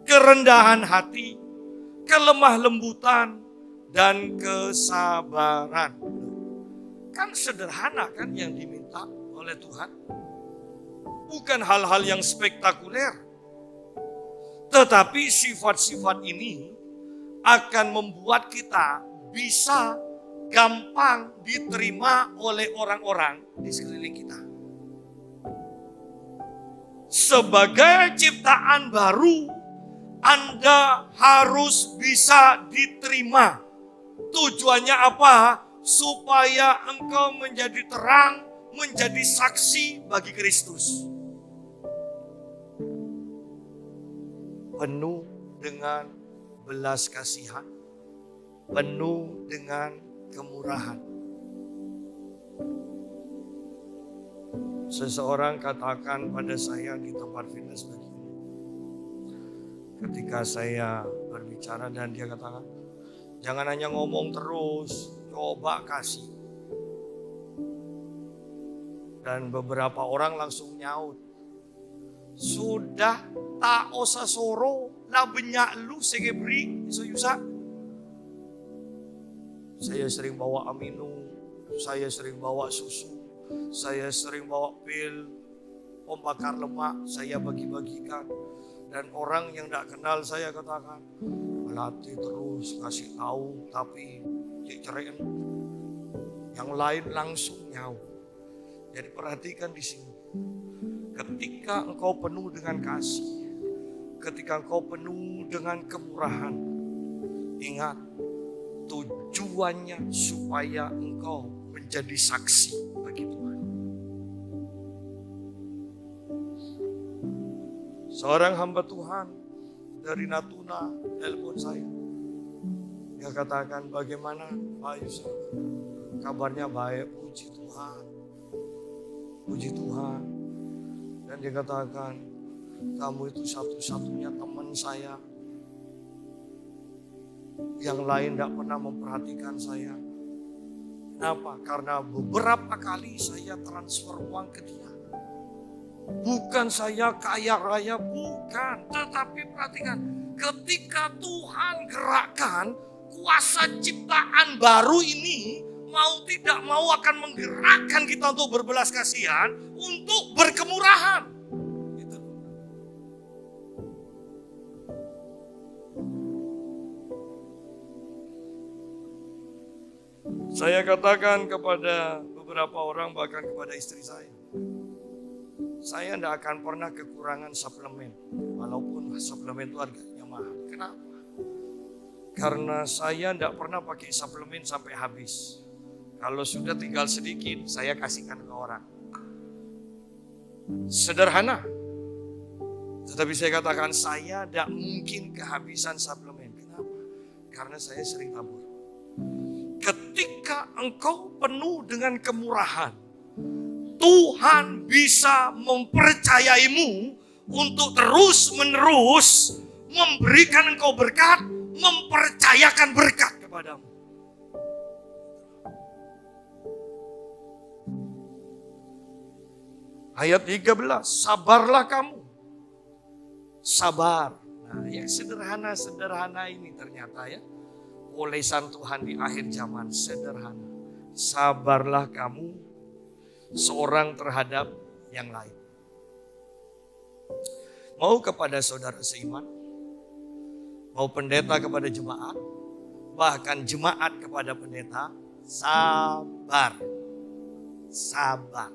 kerendahan hati, kelemah lembutan, dan kesabaran. Kan sederhana kan yang diminta oleh Tuhan. Bukan hal-hal yang spektakuler. Tetapi sifat-sifat ini akan membuat kita bisa gampang diterima oleh orang-orang di sekeliling kita. Sebagai ciptaan baru, Anda harus bisa diterima. Tujuannya apa? Supaya engkau menjadi terang, menjadi saksi bagi Kristus. Penuh dengan belas kasihan, penuh dengan kemurahan. Seseorang katakan pada saya di tempat fitness begini. Ketika saya berbicara dan dia katakan, jangan hanya ngomong terus, coba kasih. Dan beberapa orang langsung nyaut. Sudah tak usah soro, lah banyak lu segebri, iso-yusa. Saya sering bawa amino, saya sering bawa susu, saya sering bawa pil, pembakar lemak, saya bagi-bagikan. Dan orang yang tidak kenal saya katakan, melatih terus, kasih tahu, tapi cerai. Yang lain langsung nyaut. Jadi perhatikan di sini. Ketika engkau penuh dengan kasih, ketika engkau penuh dengan kemurahan, ingat tujuannya supaya engkau menjadi saksi bagi Tuhan. Seorang hamba Tuhan dari Natuna telepon saya. Dia katakan, bagaimana Pak Yusuf? Kabarnya baik, puji Tuhan. Puji Tuhan. Dan dia katakan, kamu itu satu-satunya teman saya. Yang lain tidak pernah memperhatikan saya. Kenapa? Karena beberapa kali saya transfer uang ke dia. Bukan saya kaya raya, bukan. Tetapi perhatikan, ketika Tuhan gerakkan kuasa ciptaan baru ini, mau tidak mau akan menggerakkan kita untuk berbelas kasihan, untuk berkemurahan. Gitu. Saya katakan kepada beberapa orang, bahkan kepada istri saya tidak akan pernah kekurangan suplemen, walaupun suplemen itu harganya mahal. Kenapa? Karena saya tidak pernah pakai suplemen sampai habis. Kalau sudah tinggal sedikit, saya kasihkan ke orang. Sederhana. Tetapi saya katakan, saya tidak mungkin kehabisan suplemen. Kenapa? Karena saya sering tabur. Ketika engkau penuh dengan kemurahan, Tuhan bisa mempercayaimu untuk terus-menerus memberikan engkau berkat, mempercayakan berkat kepadamu. Ayat 13, sabarlah kamu. Sabar. Nah, yang sederhana-sederhana ini ternyata ya, olesan Tuhan di akhir zaman sederhana. Sabarlah kamu seorang terhadap yang lain. Mau kepada saudara seiman, mau pendeta kepada jemaat, bahkan jemaat kepada pendeta, sabar. Sabar.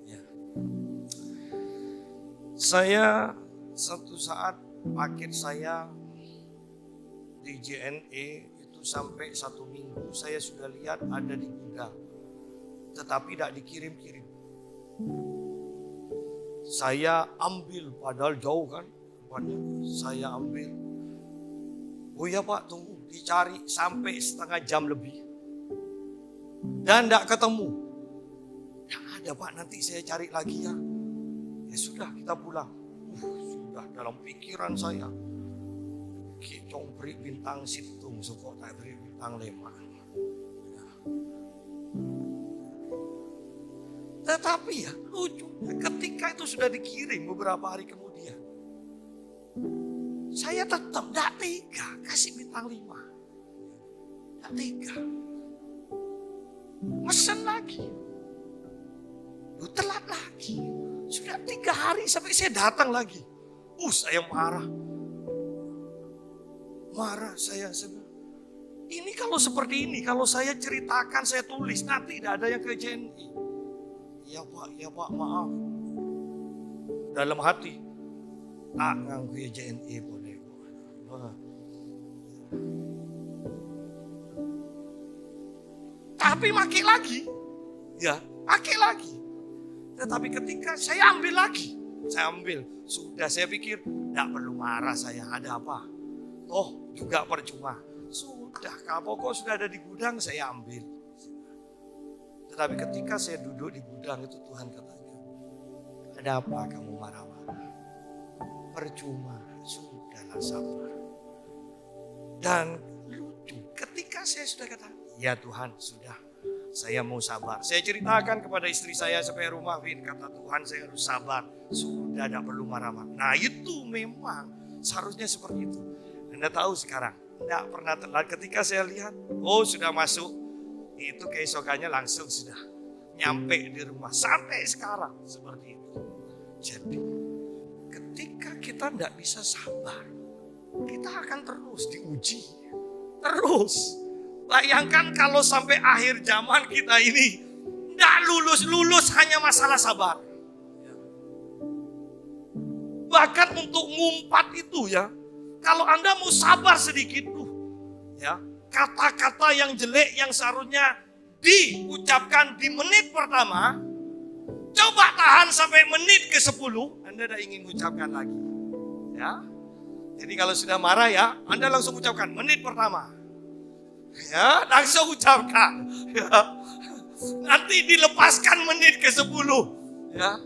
Ya. Saya satu saat paket saya di JNE itu sampai 1 minggu saya sudah lihat ada di gudang. Tetapi tidak dikirim-kirim. Saya ambil, padahal jauh kan tempatnya. Saya ambil. Oh ya Pak, tunggu, dicari sampai setengah jam lebih. Dan tidak ketemu. Tidak ada Pak, nanti saya cari lagi ya. Ya sudah, kita pulang. Sudah dalam pikiran saya. Kicong beri bintang situng, sokok tak beri bintang lema. Tetapi ya lucunya ketika itu sudah dikirim beberapa hari kemudian, saya tetap tidak tega kasih bintang 5. Tidak tega. Mesen lagi. Telat lagi. Sudah 3 hari sampai saya datang lagi. Saya marah. Marah saya. Ini kalau seperti ini, kalau saya ceritakan, saya tulis, nanti tidak ada yang ke JNE. Ya Pak, maaf. Dalam hati, tak nganggu ya JNE boleh. Tapi pakai lagi. Ya, pakai lagi. Tetapi ketika saya ambil lagi. Sudah saya pikir, tidak perlu marah saya, ada apa. Oh, juga percuma. Sudah, kalau kok sudah ada di gudang, saya ambil. Tetapi ketika saya duduk di gudang itu Tuhan katanya, ada apa kamu marah-marah? Percuma, sudahlah sabar. Dan lucu, ketika saya sudah kata, ya Tuhan sudah, saya mau sabar. Saya ceritakan kepada istri saya sampai rumah, Win, kata Tuhan saya harus sabar. Sudah, tidak perlu marah-marah. Nah itu memang seharusnya seperti itu. Anda tahu sekarang, tidak pernah telat. Ketika saya lihat, sudah masuk. Itu keesokannya langsung sudah nyampe di rumah. Sampai sekarang seperti itu. Jadi ketika kita tidak bisa sabar, kita akan terus diuji. Terus. Bayangkan kalau sampai akhir zaman kita ini tidak lulus hanya masalah sabar. Bahkan untuk ngumpat itu ya, kalau Anda mau sabar sedikit ya, kata-kata yang jelek yang seharusnya diucapkan di menit pertama, coba tahan sampai menit ke-10, Anda tidak ingin ucapkan lagi. Ya. Jadi kalau sudah marah ya, Anda langsung ucapkan menit pertama. Ya, langsung ucapkan. Ya. Nanti dilepaskan menit ke-10. Ya.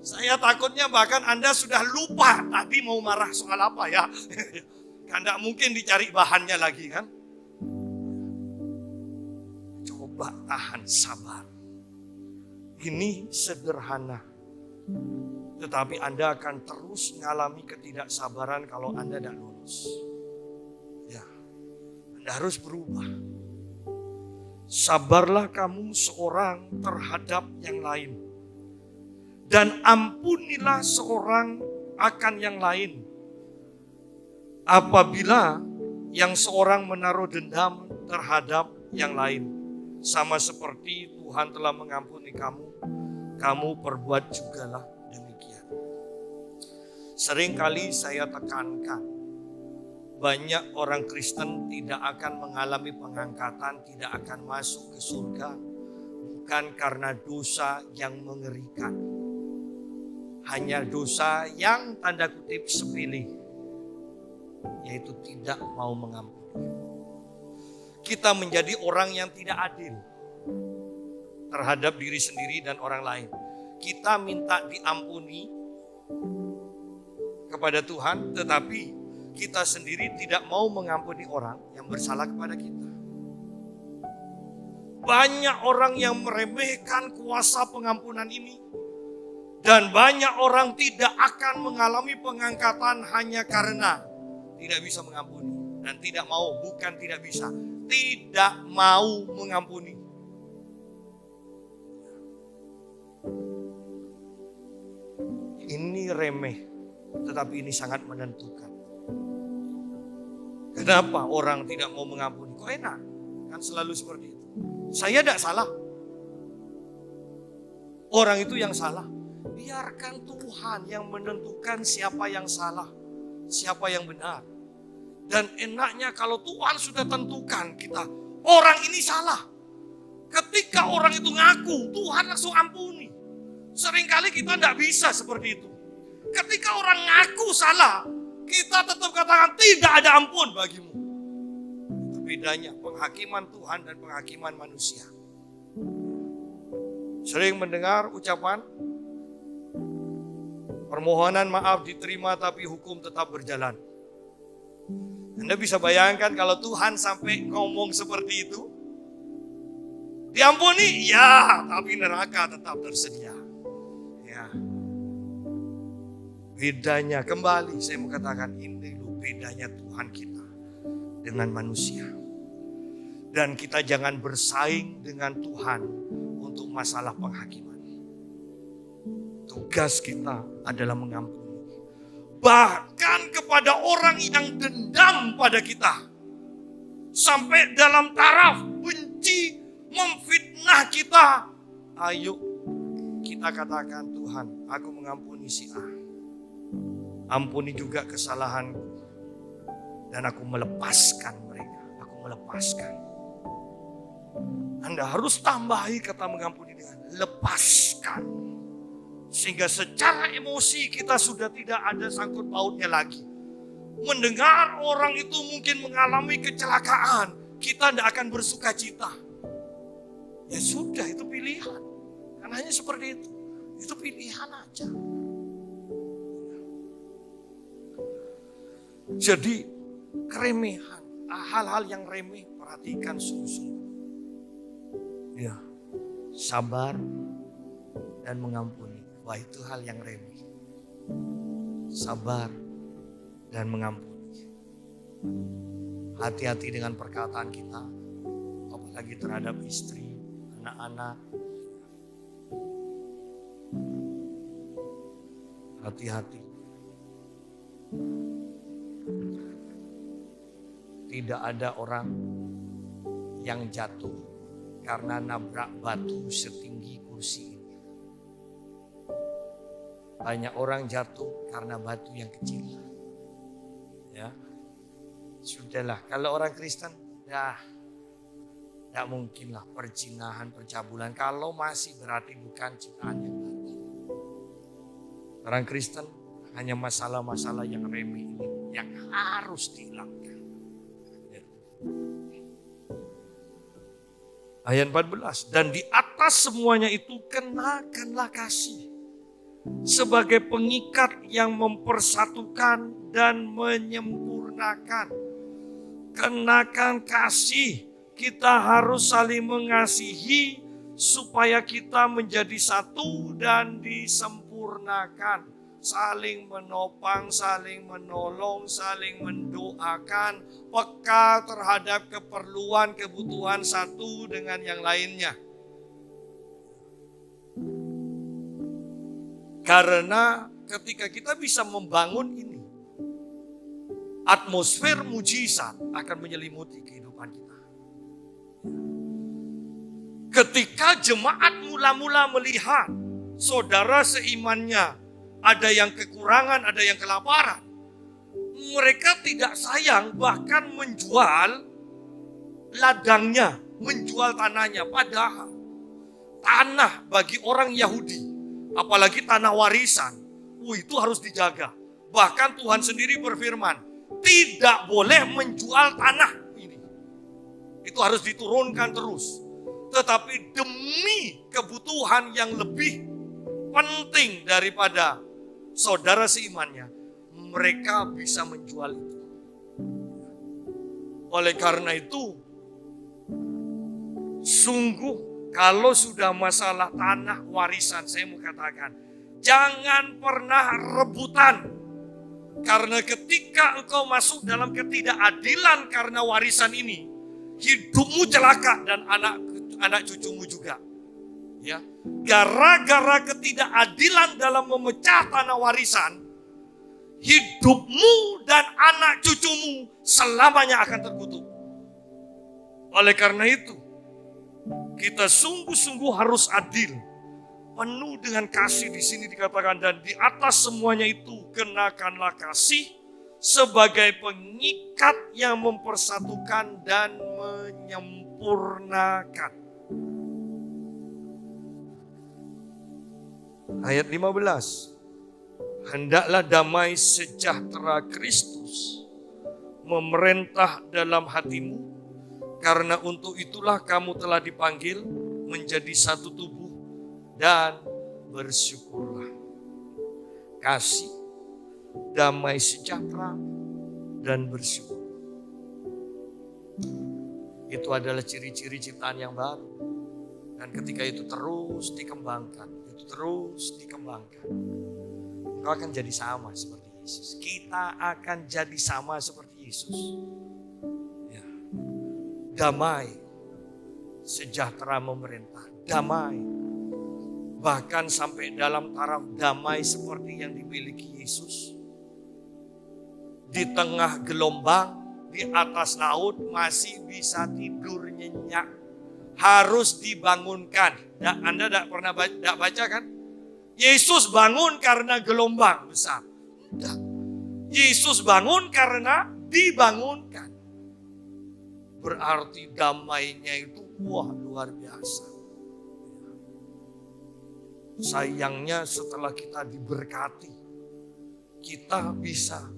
Saya takutnya bahkan Anda sudah lupa tadi mau marah soal apa ya. Kan tidak mungkin dicari bahannya lagi kan. Coba tahan sabar. Ini sederhana. Tetapi Anda akan terus mengalami ketidaksabaran kalau Anda tidak lulus. Ya, Anda harus berubah. Sabarlah kamu seorang terhadap yang lain. Dan ampunilah seorang akan yang lain. Apabila yang seorang menaruh dendam terhadap yang lain. Sama seperti Tuhan telah mengampuni kamu, kamu perbuat jugalah demikian. Seringkali saya tekankan banyak orang Kristen tidak akan mengalami pengangkatan, tidak akan masuk ke surga, bukan karena dosa yang mengerikan. Hanya dosa yang tanda kutip sepele, yaitu tidak mau mengampuni. Kita menjadi orang yang tidak adil terhadap diri sendiri dan orang lain. Kita minta diampuni kepada Tuhan, tetapi kita sendiri tidak mau mengampuni orang yang bersalah kepada kita. Banyak orang yang meremehkan kuasa pengampunan ini. Dan banyak orang tidak akan mengalami pengangkatan hanya karena tidak bisa mengampuni. Dan tidak mau, bukan tidak bisa. Tidak mau mengampuni. Ini remeh, tetapi ini sangat menentukan. Kenapa orang tidak mau mengampuni? Kok enak? Kan selalu seperti itu. Saya tidak salah. Orang itu yang salah. Biarkan Tuhan yang menentukan siapa yang salah, siapa yang benar. Dan enaknya kalau Tuhan sudah tentukan kita, orang ini salah. Ketika orang itu ngaku, Tuhan langsung ampuni. Seringkali kita tidak bisa seperti itu. Ketika orang ngaku salah, kita tetap katakan tidak ada ampun bagimu. Itu bedanya penghakiman Tuhan dan penghakiman manusia. Sering mendengar ucapan, permohonan maaf diterima tapi hukum tetap berjalan. Anda bisa bayangkan kalau Tuhan sampai ngomong seperti itu. Diampuni? Ya, tapi neraka tetap tersedia. Ya. Bedanya kembali saya mau katakan ini loh bedanya Tuhan kita dengan manusia. Dan kita jangan bersaing dengan Tuhan untuk masalah penghakiman. Tugas kita adalah mengampuni. Bahkan kepada orang yang dendam pada kita. Sampai dalam taraf benci, memfitnah kita. Ayo kita katakan, Tuhan, aku mengampuni si A. Ampuni juga kesalahanku. Dan aku melepaskan mereka. Aku melepaskan. Anda harus tambahi kata mengampuni dengan lepaskan. Sehingga secara emosi kita sudah tidak ada sangkut pautnya lagi. Mendengar orang itu mungkin mengalami kecelakaan, kita tidak akan bersuka cita. Ya sudah, itu pilihan. Kan hanya seperti itu. Itu pilihan aja. Jadi keremehan, hal-hal yang remeh perhatikan sungguh-sungguh. Ya, sabar dan mengampuni. Wah, itu hal yang remeh. Sabar dan mengampuni. Hati-hati dengan perkataan kita, apalagi terhadap istri, anak-anak. Hati-hati. Tidak ada orang yang jatuh karena nabrak batu setinggi kursi ini. Banyak orang jatuh karena batu yang kecil. Ya, sudahlah. Kalau orang Kristen, ya, tidak mungkinlah perzinahan, percabulan. Kalau masih berarti bukan ciptaan yang baru. Orang Kristen hanya masalah-masalah yang remeh ini yang harus dihilangkan. Ya. Ayat 14, dan di atas semuanya itu kenakanlah kasih. Sebagai pengikat yang mempersatukan dan menyempurnakan. Kenakan kasih, kita harus saling mengasihi supaya kita menjadi satu dan disempurnakan. Saling menopang, saling menolong, saling mendoakan, peka terhadap keperluan, kebutuhan satu dengan yang lainnya. Karena ketika kita bisa membangun ini, atmosfer mujizat akan menyelimuti kehidupan kita. Ketika jemaat mula-mula melihat saudara seimannya ada yang kekurangan, ada yang kelaparan, mereka tidak sayang bahkan menjual ladangnya, menjual tanahnya. Padahal tanah bagi orang Yahudi, apalagi tanah warisan, itu harus dijaga. Bahkan Tuhan sendiri berfirman, tidak boleh menjual tanah ini. Itu harus diturunkan terus. Tetapi demi kebutuhan yang lebih penting daripada saudara seimannya, mereka bisa menjual itu. Oleh karena itu, sungguh kalau sudah masalah tanah warisan, saya mau katakan, jangan pernah rebutan. Karena ketika engkau masuk dalam ketidakadilan karena warisan ini, hidupmu celaka dan anak cucumu juga. Ya, gara-gara ketidakadilan dalam memecah tanah warisan, hidupmu dan anak cucumu selamanya akan terkutuk. Oleh karena itu, kita sungguh-sungguh harus adil, penuh dengan kasih. Di sini dikatakan, dan di atas semuanya itu kenakanlah kasih sebagai pengikat yang mempersatukan dan menyempurnakan. Ayat 15. Hendaklah damai sejahtera Kristus memerintah dalam hatimu, karena untuk itulah kamu telah dipanggil menjadi satu tubuh, dan bersyukurlah. Kasih, damai sejahtera, dan bersyukur. Itu adalah ciri-ciri ciptaan yang baru. Dan ketika itu terus dikembangkan, engkau akan jadi sama seperti Yesus. Kita akan jadi sama seperti Yesus. Ya. Damai, sejahtera memerintah, damai. Bahkan sampai dalam taraf damai seperti yang dimiliki Yesus. Di tengah gelombang, di atas laut masih bisa tidur nyenyak. Harus dibangunkan. Anda tidak pernah baca kan? Yesus bangun karena gelombang besar. Tidak. Yesus bangun karena dibangunkan. Berarti damainya itu luar biasa. Sayangnya setelah kita diberkati, kita bisa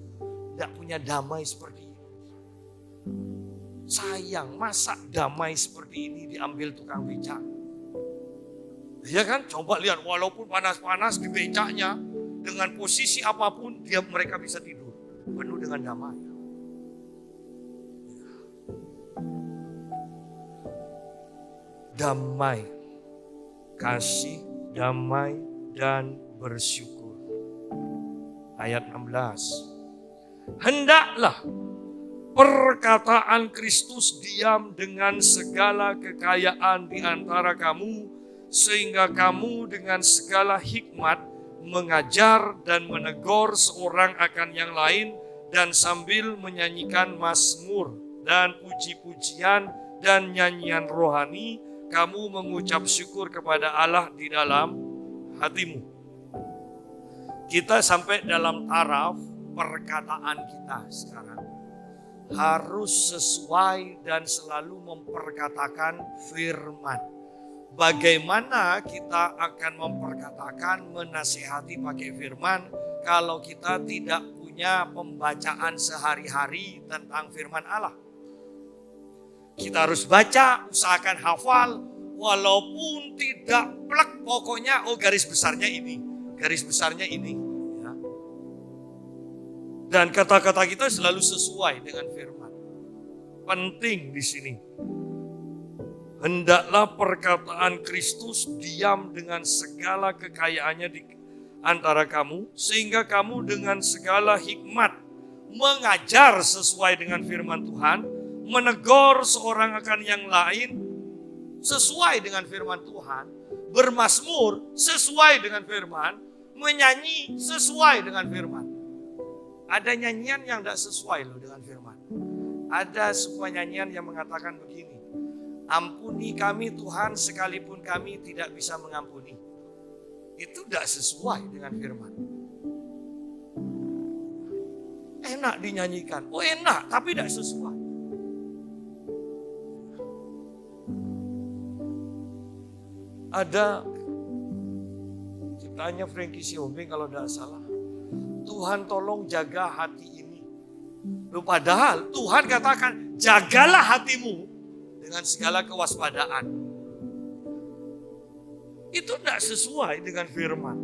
tidak punya damai seperti ini. Sayang, masa damai seperti ini diambil tukang becak? Ya kan, coba lihat, walaupun panas-panas di becaknya, dengan posisi apapun mereka bisa tidur penuh dengan damai. Damai, kasih, damai, dan bersyukur. Ayat 16. Hendaklah perkataan Kristus diam dengan segala kekayaan di antara kamu, sehingga kamu dengan segala hikmat mengajar dan menegur seorang akan yang lain, dan sambil menyanyikan mazmur dan puji-pujian dan nyanyian rohani, kamu mengucap syukur kepada Allah di dalam hatimu. Kita sampai dalam taraf perkataan kita sekarang harus sesuai dan selalu memperkatakan firman. Bagaimana kita akan memperkatakan, menasihati pakai firman kalau kita tidak punya pembacaan sehari-hari tentang firman Allah? Kita harus baca, usahakan hafal, walaupun tidak plek, pokoknya garis besarnya ini, garis besarnya ini. Ya. Dan kata-kata kita selalu sesuai dengan firman. Penting di sini. Hendaklah perkataan Kristus diam dengan segala kekayaannya di antara kamu, sehingga kamu dengan segala hikmat mengajar sesuai dengan firman Tuhan, menegur seorang akan yang lain sesuai dengan firman Tuhan, bermazmur sesuai dengan firman, menyanyi sesuai dengan firman. Ada nyanyian yang tidak sesuai loh dengan firman. Ada sebuah nyanyian yang mengatakan begini, ampuni kami Tuhan sekalipun kami tidak bisa mengampuni. Itu tidak sesuai dengan firman. enak dinyanyikan. Oh enak, tapi tidak sesuai. Ada ciptaannya Frankie Siombing kalau tidak salah. Tuhan tolong jaga hati ini. Loh, padahal Tuhan katakan jagalah hatimu dengan segala kewaspadaan. Itu tidak sesuai dengan firman.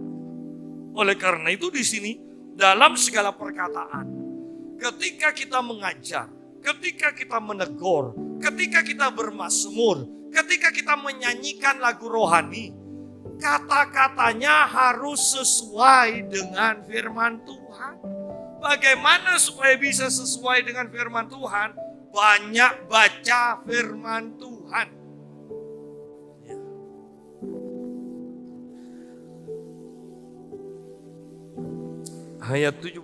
Oleh karena itu di sini dalam segala perkataan, ketika kita mengajar, ketika kita menegur, ketika kita bermazmur, ketika kita menyanyikan lagu rohani, kata-katanya harus sesuai dengan firman Tuhan. Bagaimana supaya bisa sesuai dengan firman Tuhan? Banyak baca firman Tuhan. Ayat 17.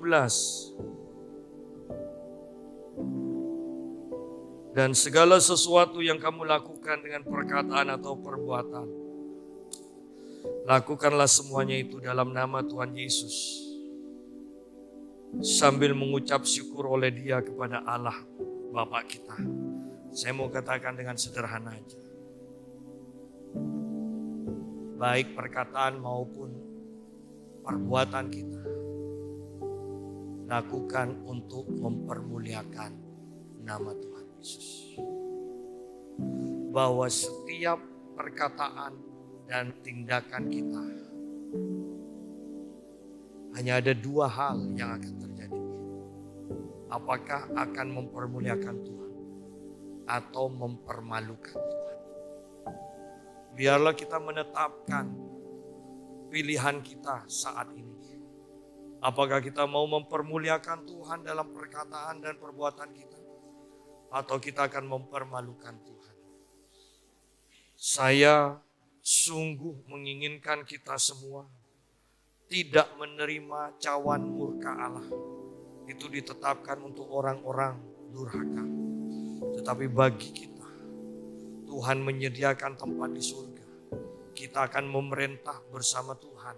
Dan segala sesuatu yang kamu lakukan dengan perkataan atau perbuatan, lakukanlah semuanya itu dalam nama Tuhan Yesus, sambil mengucap syukur oleh Dia kepada Allah Bapa kita. Saya mau katakan dengan sederhana aja. Baik perkataan maupun perbuatan kita, lakukan untuk mempermuliakan nama Tuhan Yesus. Bahwa setiap perkataan dan tindakan kita, hanya ada dua hal yang akan terjadi. Apakah akan mempermuliakan Tuhan atau mempermalukan Tuhan. Biarlah kita menetapkan pilihan kita saat ini. Apakah kita mau mempermuliakan Tuhan dalam perkataan dan perbuatan kita, atau kita akan mempermalukan Tuhan. Saya sungguh menginginkan kita semua tidak menerima cawan murka Allah. Itu ditetapkan untuk orang-orang durhaka. Tetapi bagi kita, Tuhan menyediakan tempat di surga. Kita akan memerintah bersama Tuhan.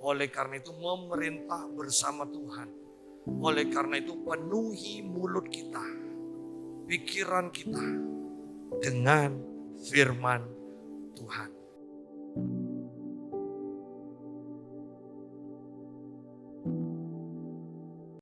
Oleh karena itu memerintah bersama Tuhan. Oleh karena itu penuhi mulut kita, pikiran kita dengan firman Tuhan.